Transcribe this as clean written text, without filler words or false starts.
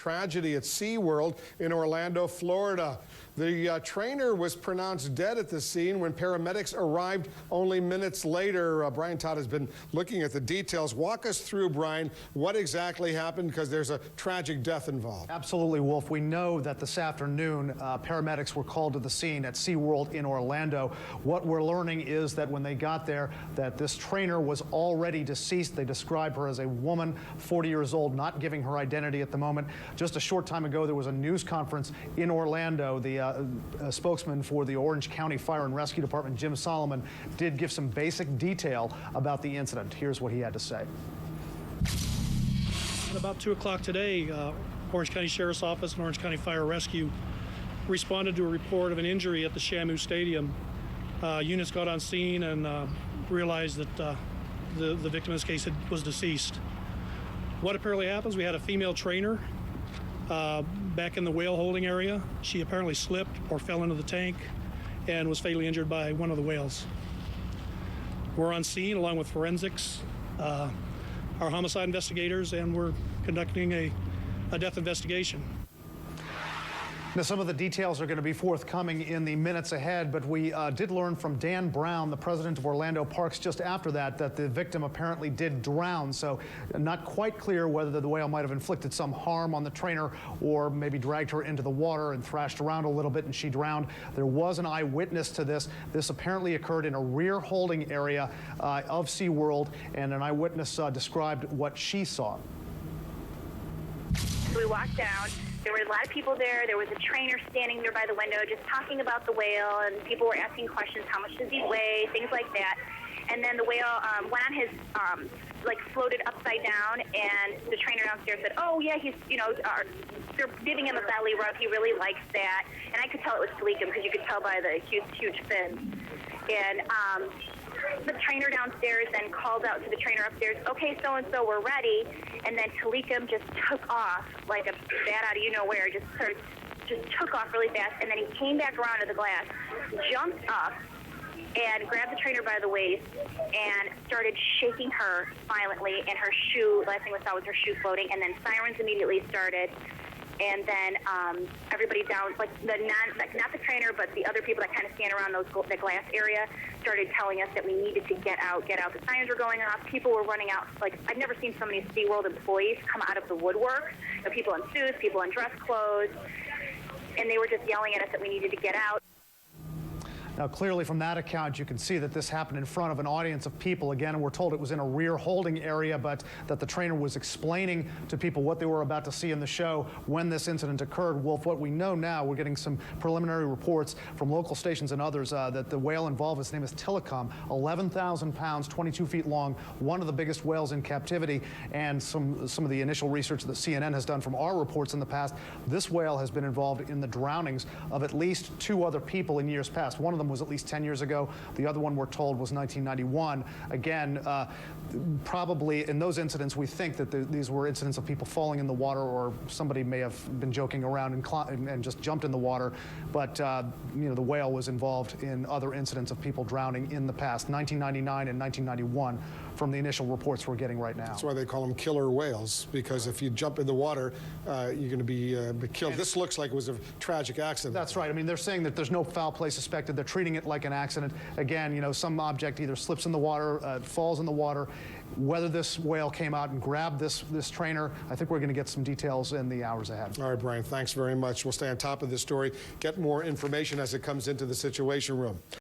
tragedy at SeaWorld in Orlando, Florida. The trainer was pronounced dead at the scene when paramedics arrived only minutes later. Brian Todd has been looking at the details. Walk us through, Brian, what exactly happened, because there's a tragic death involved. Absolutely, Wolf. We know that this afternoon paramedics were called to the scene at SeaWorld in Orlando. What we're learning is that when they got there, that this trainer was already deceased. They describe her as a woman, 40 years old, not giving her identity at the moment. Just a short time ago, there was a news conference in Orlando. The spokesman for the Orange County Fire and Rescue Department, Jim Solomon, did give some basic detail about the incident. Here's what he had to say. At about 2 o'clock today, Orange County Sheriff's Office and Orange County Fire Rescue responded to a report of an injury at the Shamu Stadium. Units got on scene and realized that the victim in this case was deceased. What apparently happens, we had a female trainer back in the whale holding area. She apparently slipped or fell into the tank and was fatally injured by one of the whales. We're on scene along with forensics, our homicide investigators, and we're conducting a death investigation. Now, some of the details are going to be forthcoming in the minutes ahead, but we did learn from Dan Brown, the president of Orlando Parks, just after that the victim apparently did drown. So not quite clear whether the whale might have inflicted some harm on the trainer or maybe dragged her into the water and thrashed around a little bit and she drowned. There was an eyewitness to this. This apparently occurred in a rear holding area of SeaWorld, and an eyewitness described what she saw. We walked down. There were a lot of people there. There was a trainer standing there by the window just talking about the whale, and people were asking questions, how much does he weigh, things like that. And then the whale went on his, floated upside down, and the trainer downstairs said, oh, yeah, he's, they're giving him a belly rub. He really likes that. And I could tell it was Tillikum because you could tell by the huge fins. And the trainer downstairs then called out to the trainer upstairs, okay, so-and-so, we're ready. And then Tillikum just took off like a bat out of you-know-where, just took off really fast. And then he came back around to the glass, jumped up, and grabbed the trainer by the waist and started shaking her violently, and her shoe, last thing we saw was her shoe floating, and then sirens immediately started. And then everybody down, not the trainer, but the other people that kind of stand around the glass area started telling us that we needed to get out. The sirens were going off. People were running out. I've never seen so many SeaWorld employees come out of the woodwork. People in suits, people in dress clothes, and they were just yelling at us that we needed to get out. Now, clearly from that account, you can see that this happened in front of an audience of people. Again, we're told it was in a rear holding area, but that the trainer was explaining to people what they were about to see in the show when this incident occurred. Wolf, what we know now, we're getting some preliminary reports from local stations and others that the whale involved, his name is Tillikum, 11,000 pounds, 22 feet long, one of the biggest whales in captivity. And some of the initial research that CNN has done from our reports in the past, this whale has been involved in the drownings of at least 2 other people in years past. One of them was at least 10 years ago. The other one, we're told, was 1991. Again, probably in those incidents, we think that these were incidents of people falling in the water, or somebody may have been joking around and just jumped in the water. But the whale was involved in other incidents of people drowning in the past, 1999 and 1991, from the initial reports we're getting right now. That's why they call them killer whales, because if you jump in the water, you're going to be killed. This looks like it was a tragic accident. That's right. I mean, they're saying that there's no foul play suspected. They're treating it like an accident. Again, some object either slips in the water, falls in the water. Whether this whale came out and grabbed this trainer, I think we're going to get some details in the hours ahead. All right, Brian, thanks very much. We'll stay on top of this story, get more information as it comes into the Situation Room.